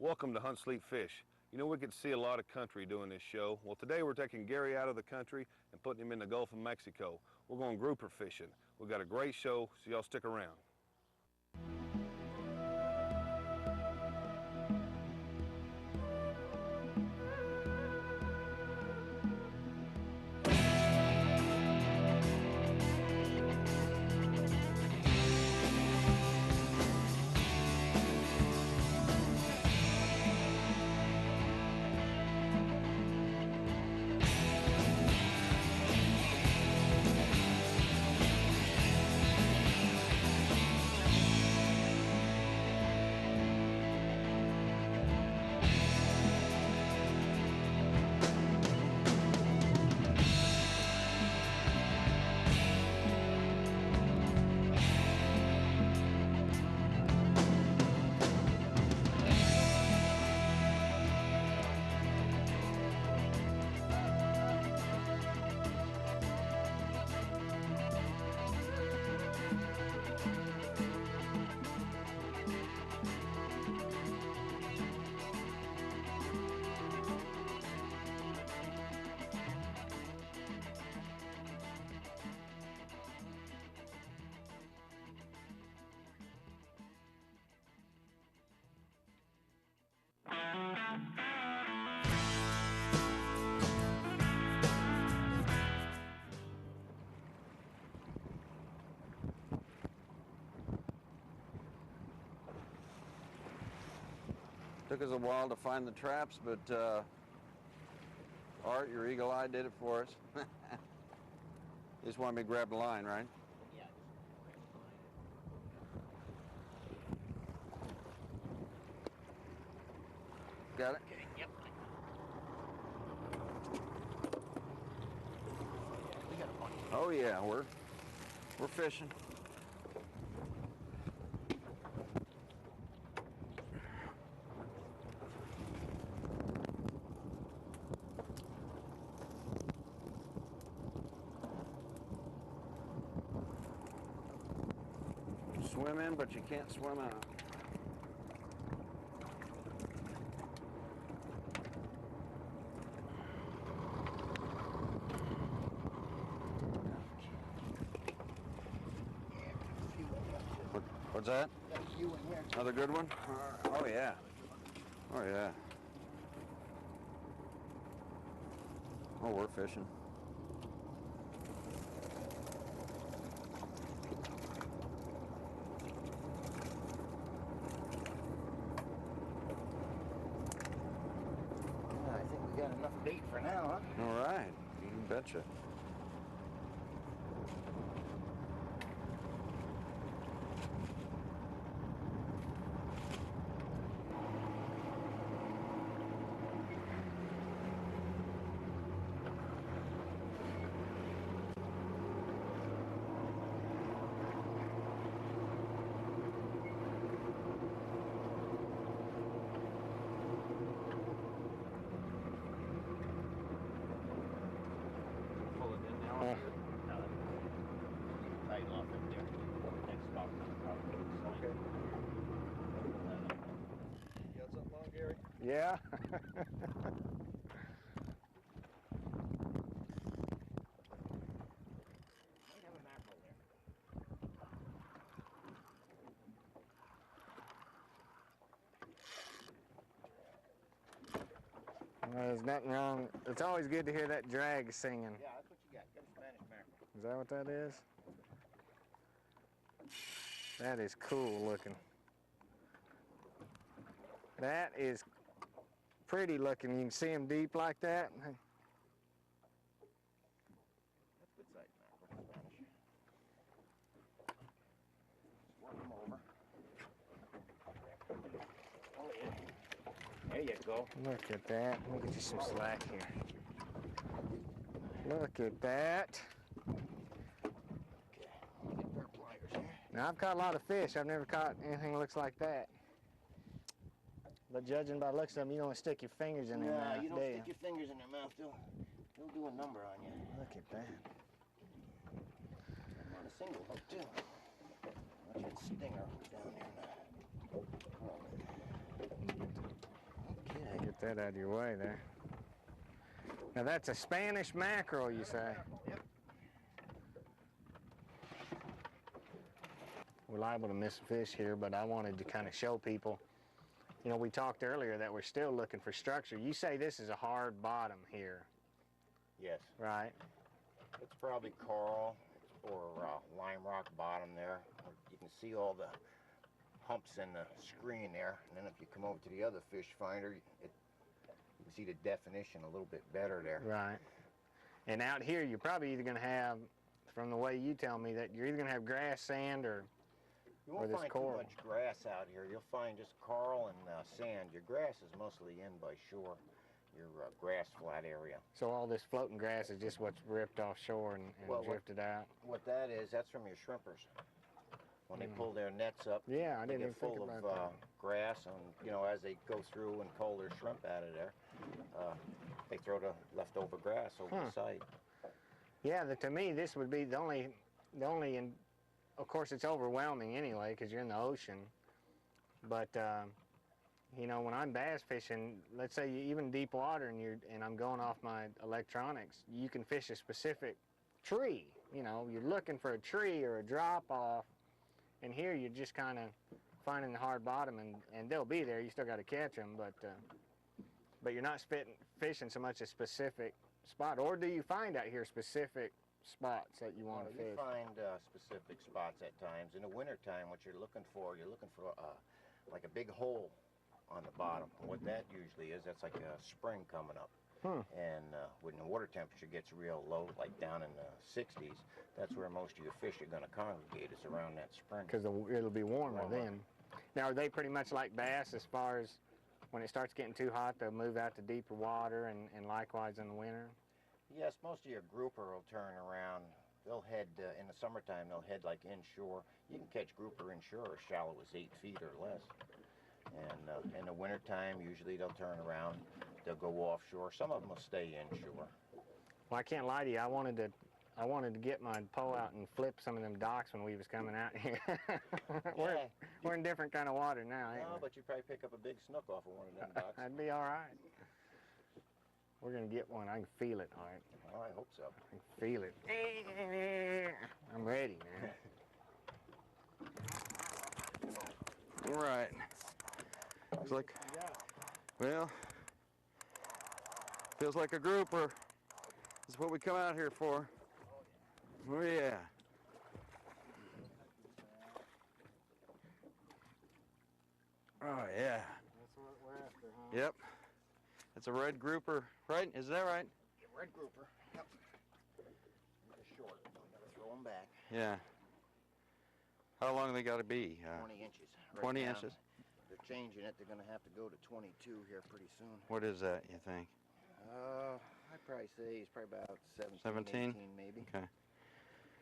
Welcome to Hunt, Sleep, Fish. You know, we get to see a lot of country doing this show. Well, today we're taking Gary out of the country and putting him in the Gulf of Mexico. We're going grouper fishing. We've got a great show, so y'all stick around. Took us a while to find the traps, but Art, your eagle eye, did it for us. You just want me to grab the line, right? Yeah. Got it? Okay, yep. We got a bunch. Oh yeah, we're fishing. Swim in, but you can't swim out. What's that? Got a few in here. Another good one? Oh yeah. Oh yeah. Oh, we're fishing. I think we got enough bait for now, huh? All right. You betcha. Pull it in now. Tight off it there. Next spot. Okay. You got something on, Gary? Yeah. Might have a mackerel there. There's nothing wrong. It's always good to hear that drag singing. Yeah, that's what you got. Got a Spanish mackerel. Is that what that is? That is cool looking. That is pretty looking. You can see them deep like that. That's good size mackerel. Spanish. Just work them over. Oh yeah. There you go. Look at that. Let me get you some slack here. Look at that. Okay. Let me get a pair of pliers here. Now, I've caught a lot of fish. I've never caught anything that looks like that. But judging by the looks of them, you don't stick your fingers in their mouth, No, you don't do stick your fingers in their mouth. They'll do a number on you. Look at that. I'm on a single hook too. Watch that stinger hook down there now. Get that out of your way there. Now that's a Spanish mackerel, you say? Yep. We're liable to miss a fish here, but I wanted to kind of show people. You know, we talked earlier that we're still looking for structure. You say this is a hard bottom here, Yes. right? It's probably coral or lime rock bottom there. You can see all the humps in the screen there. And then if you come over to the other fish finder, you can see the definition a little bit better there. Right. And out here, you're probably either going to have, from the way you tell me, that you're either going to have grass, sand, or You won't this find coral. too much grass out here. You'll find just coral and sand. Your grass is mostly in by shore, your grass flat area. so all this floating grass is just what's ripped offshore and Well, drifted out. What that is, that's from your shrimpers. When they pull their nets up, Yeah, I they didn't get even think full about of grass, and you know, as they go through and cull their shrimp out of there, they throw the leftover grass over the side. that. Yeah, to me, this would be the only, and of course it's overwhelming anyway because you're in the ocean. But you know, when I'm bass fishing, let's say even deep water, and I'm going off my electronics, you can fish a specific tree. You know, you're looking for a tree or a drop off, and here you're just kind of finding the hard bottom, and they'll be there. You still got to catch them, but you're not fishing so much a specific spot. Or do you find out here specific spots that you want to You fish? find specific spots at times. In the wintertime, what you're looking for like a big hole on the bottom. And what that usually is, that's like a spring coming up. And when the water temperature gets real low, like down in the 60s, that's where most of your fish are going to congregate, is around that spring. Because it'll be warmer then. Now, are they pretty much like bass as far as when it starts getting too hot, they'll move out to deeper water, and likewise in the winter? Yes, most of your grouper will turn around. They'll head, in the summertime, they'll head like inshore. You can catch grouper inshore as shallow as 8 feet or less. And in the wintertime, usually they'll turn around. They'll go offshore. Some of them will stay inshore. Well, I can't lie to you. I wanted to get my pole out and flip some of them docks when we was coming out here. we're in different kind of water now, ain't No, we? but you probably pick up a big snook off of one of them docks. That'd be all right. We're gonna get one. I can feel it, all right. Oh, I hope so. I can feel it. I'm ready, man. All right. Looks like, well, feels like a grouper. That's what we come out here for. Oh yeah. Oh yeah. That's what we're after, huh? Yep. It's a red grouper, right? Is that right? Red grouper. Yep. They're short. Gotta throw them back. Yeah. How long they got to be? 20 inches. 20 now, inches? They're changing it. They're gonna have to go to 22 here pretty soon. What is that, you think? I'd probably say he's probably about 17, 17? 18 maybe. Okay.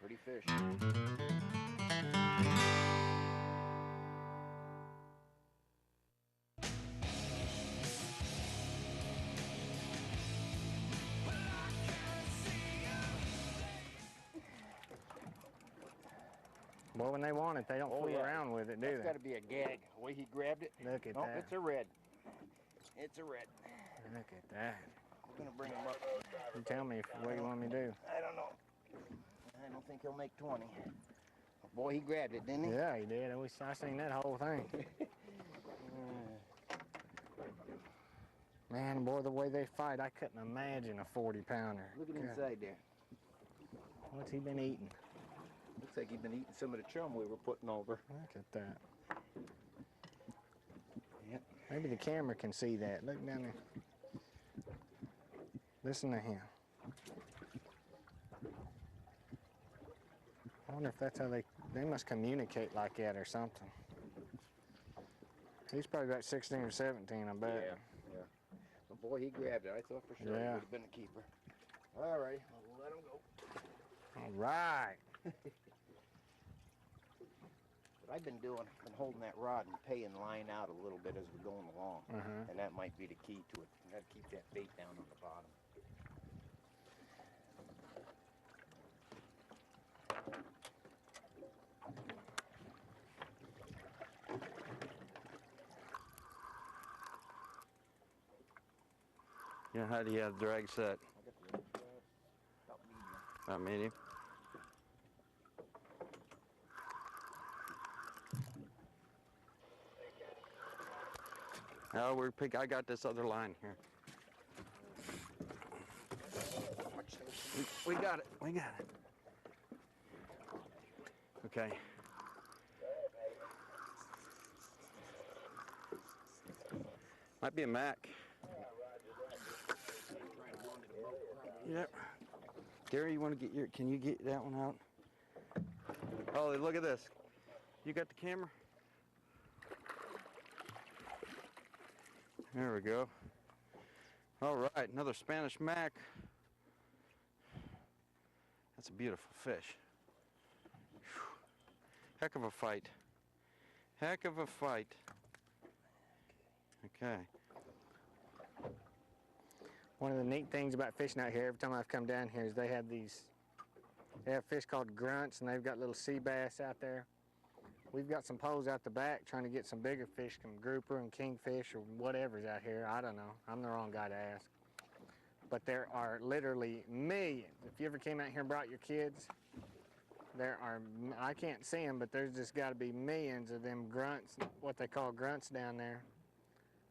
Pretty fish. Well, when they want it, they don't fool yeah. around with it, do That's they? got to be a gag. The way he grabbed it. Look at Oh, that. it's a red. It's a red. Look at that. I'm gonna bring him up. You tell me what you want me to do. I don't know. I don't think he'll make 20. Boy, he grabbed it, didn't he? Yeah, he did. I seen that whole thing. Man, boy, the way they fight, I couldn't imagine a 40-pounder. Look at inside there. What's he been eating? Looks like he's been eating some of the chum we were putting over. Look at that. Yep. Maybe the camera can see that. Look down there. Listen to him. I wonder if that's how they must communicate like that or something. He's probably about 16 or 17, I bet. Yeah. But boy, he grabbed it. I thought for sure he Yeah. would have been a keeper. All right, we'll let him go. All right. What I've been doing, I've been holding that rod and paying line out a little bit as we're going along. And that might be the key to it. You gotta keep that bait down on the bottom. Yeah, how do you have drag set? I got the other about medium. About medium. Oh, I got this other line here. We got it. We got it. Okay. Might be a Mac. Yep. Gary, you want to get can you get that one out? Oh, look at this. You got the camera? There we go. All right, another Spanish Mac. That's a beautiful fish. Whew. Heck of a fight. Heck of a fight. Okay. One of the neat things about fishing out here, every time I've come down here, is they have fish called grunts, and they've got little sea bass out there. We've got some poles out the back trying to get some bigger fish, some grouper and kingfish or whatever's out here. I don't know. I'm the wrong guy to ask. But there are literally millions. If you ever came out here and brought your kids, I can't see them, but there's just got to be millions of them grunts, what they call grunts down there.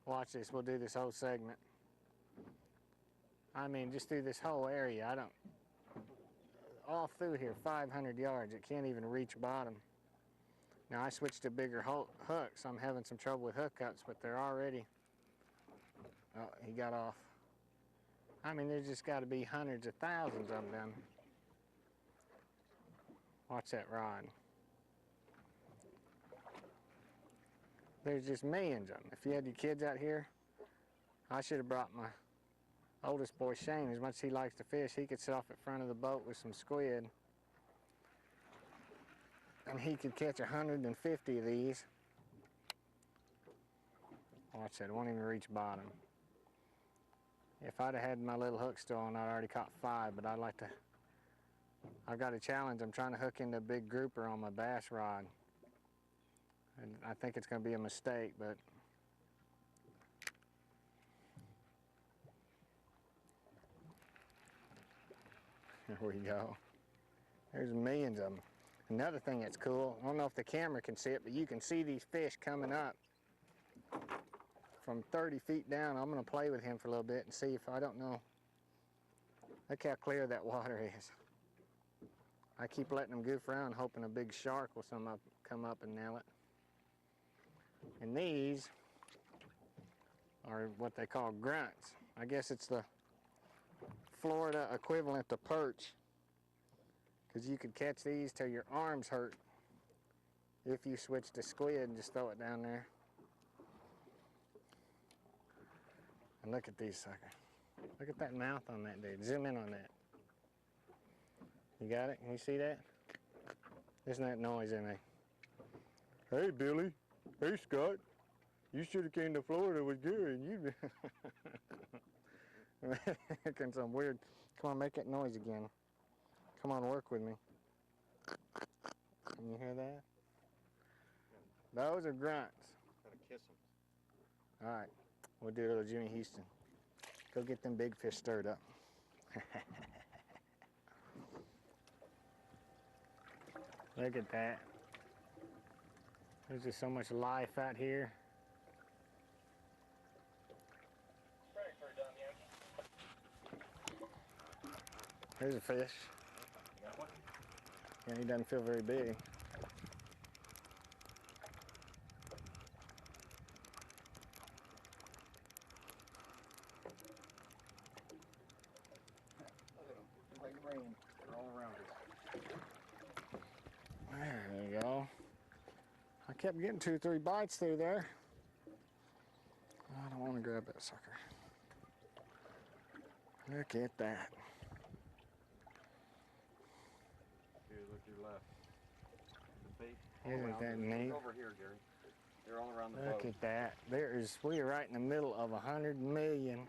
Watch this. We'll do this whole segment. I mean, just through this whole area. All through here, 500 yards. It can't even reach bottom. Now, I switched to bigger hooks. I'm having some trouble with hook cuts, but they're already... Oh, he got off. I mean, there's just got to be hundreds of thousands of them. Watch that rod. There's just millions of them. If you had your kids out here, I should have brought my oldest boy, Shane. As much as he likes to fish, he could sit off at front of the boat with some squid. And he could catch 150 of these. Watch that, it won't even reach bottom. If I'd have had my little hook still on, I'd already caught 5, but I've got a challenge. I'm trying to hook into a big grouper on my bass rod. And I think it's going to be a mistake, but here we go. There's millions of them. Another thing that's cool, I don't know if the camera can see it, but you can see these fish coming up from 30 feet down. I'm going to play with him for a little bit and see if, I don't know. Look how clear that water is. I keep letting them goof around, hoping a big shark will come up and nail it. And these are what they call grunts. I guess it's the Florida equivalent to perch, because you could catch these till your arms hurt if you switch to squid and just throw it down there. And look at these suckers. Look at that mouth on that dude. Zoom in on that. You got it? Can you see that? Isn't that noise in there? Hey, Billy. Hey, Scott. You should have came to Florida with Gary and you. Making some weird. Come on, make that noise again. Come on, work with me. Can you hear that? Those are grunts. Gotta kiss them. All right, we'll do a little Jimmy Houston. Go get them big fish stirred up. Look at that. There's just so much life out here. There's a fish. Yeah, he doesn't feel very big. Like rain. They're all around us. There you go. I kept getting 2 or 3 bites through there. I don't want to grab that sucker. Look at that. Here, look to your left. The bait. Isn't that neat? Over here, Gary. They're all around the Look boat. at that. We are right in the middle of 100 million.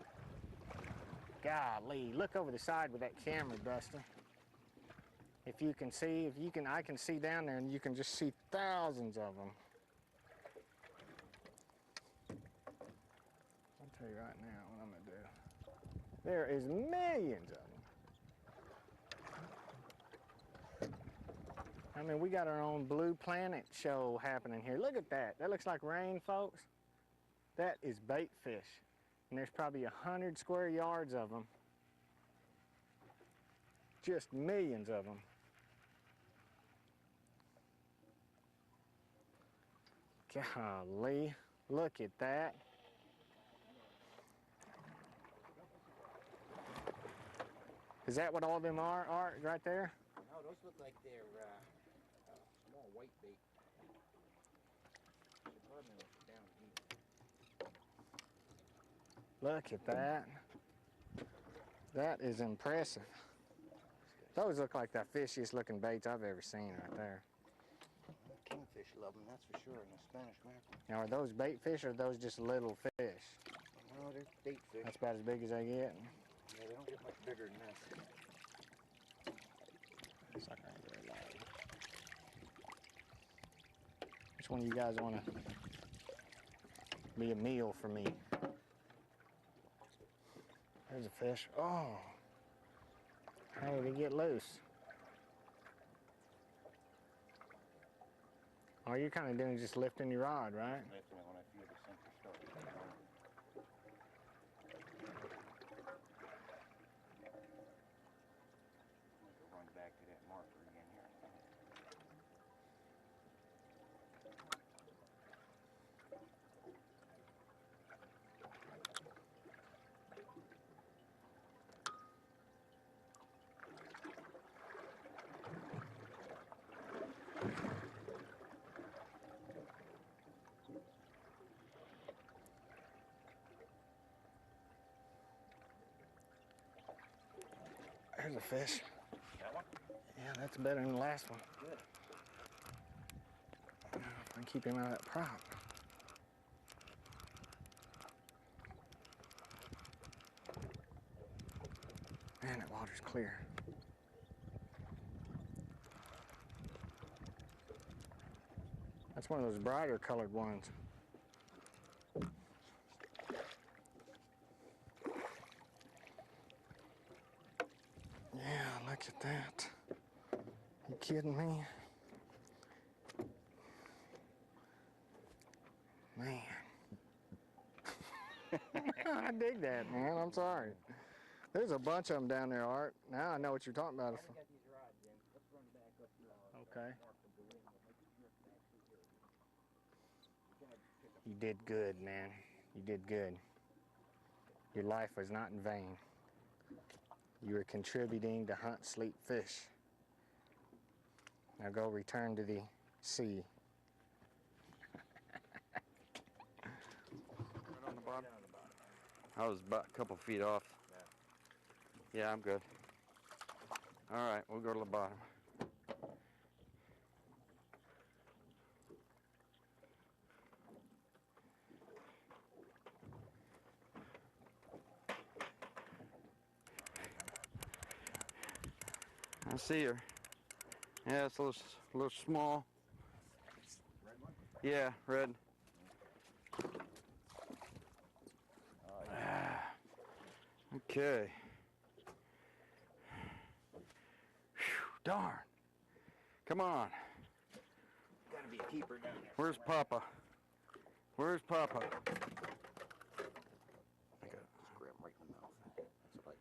Golly, look over the side with that camera, Dustin. If you can see, I can see down there and you can just see thousands of them. I'll tell you right now what I'm gonna do. There is millions of them. I mean, we got our own Blue Planet show happening here. Look at that. That looks like rain, folks. That is bait fish. And there's probably 100 square yards of them. Just millions of them. Golly, look at that. Is that what all them are, Art, right there? No, those look like they're small white bait. Should probably look down deep. Look at that. That is impressive. Those look like the fishiest looking baits I've ever seen right there. Kingfish love them, that's for sure, in the Spanish mackerel. Now, are those bait fish or are those just little fish? No, they're bait fish. That's about as big as they get. Yeah, they don't get much bigger than this. It's not gonna be very loud. Which one of you guys want to be a meal for me? There's a fish. Oh, how did he get loose? All you're kind of doing is just lifting your rod, right? Lifting it when I feel the center start. Run back to that marker again here. There's a fish. That one? Yeah, that's better than the last one. Good. If I can keep him out of that prop. Man, that water's clear. That's one of those brighter colored ones. Yeah, look at that. You kidding me? Man. I dig that, man. I'm sorry. There's a bunch of them down there, Art. Now I know what you're talking about. Got these rods in. Let's run back up here. Okay. Mark the balloon. We'll make it jerk back through here. You're gonna pick up. You did good, man. You did good. Your life was not in vain. You were contributing to hunt, sleep, fish. Now go return to the sea. Right on the bottom? I was about a couple feet off. Yeah, I'm good. All right, we'll go to the bottom. I see her. Yeah, it's a little small. Red one? Yeah, red. Okay. Whew, darn. Come on. Gotta be a keeper down there. Where's Papa? Where's Papa? Just grab him right in the mouth. That's like.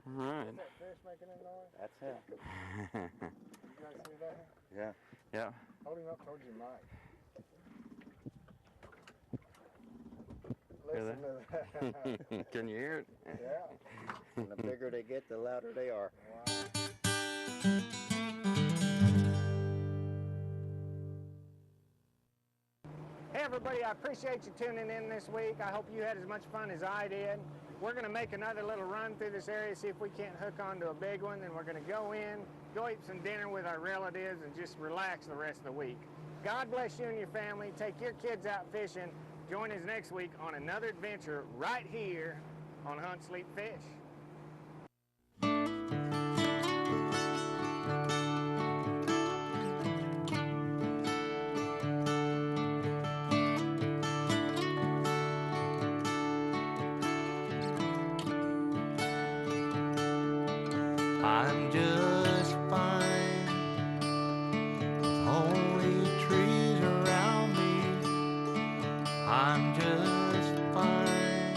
All right. That fish making a noise? That's it. You guys see that? Yeah. Yeah. Hold him up towards your mic. Hear Listen to that. Can you hear it? Yeah. And the bigger they get, the louder they are. Hey everybody, I appreciate you tuning in this week. I hope you had as much fun as I did. We're going to make another little run through this area, see if we can't hook onto a big one. Then we're going to go in, go eat some dinner with our relatives, and just relax the rest of the week. God bless you and your family. Take your kids out fishing. Join us next week on another adventure right here on Hunt, Sleep, Fish. I'm just fine. Only trees around me. I'm just fine.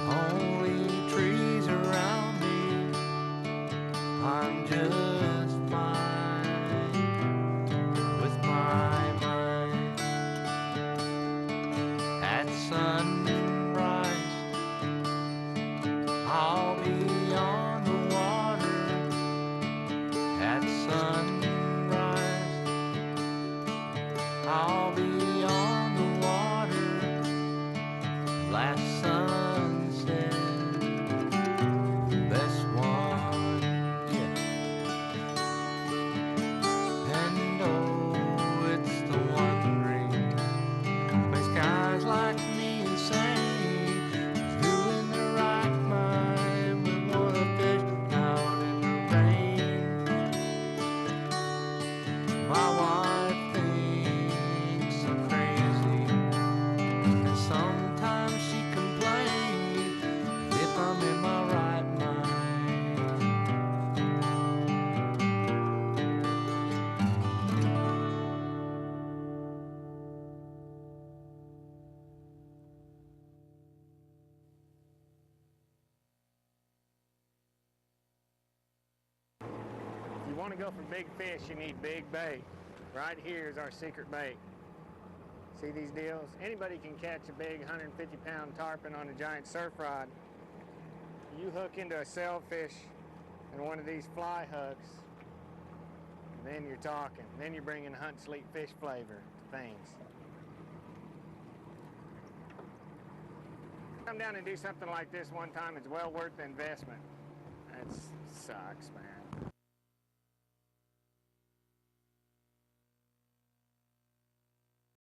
Only trees around me. I'm just fine with my mind. At sunrise, I'll be on the water. At sunrise, I'll be on the water. Last sunset, best one yet. And oh, it's the wondering makes guys like me insane. Doing the right mind with one a fish out in the rain. My wife thinks I'm crazy, and sometimes she complains if I'm in my right mind. If you want to go for big fish, you need big bait. Right here is our secret bait. See these deals? Anybody can catch a big 150-pound tarpon on a giant surf rod. You hook into a sailfish and one of these fly hooks, and then you're talking. Then you're bringing hunt sleep fish flavor to things. Come down and do something like this one time. It's well worth the investment. It sucks, man.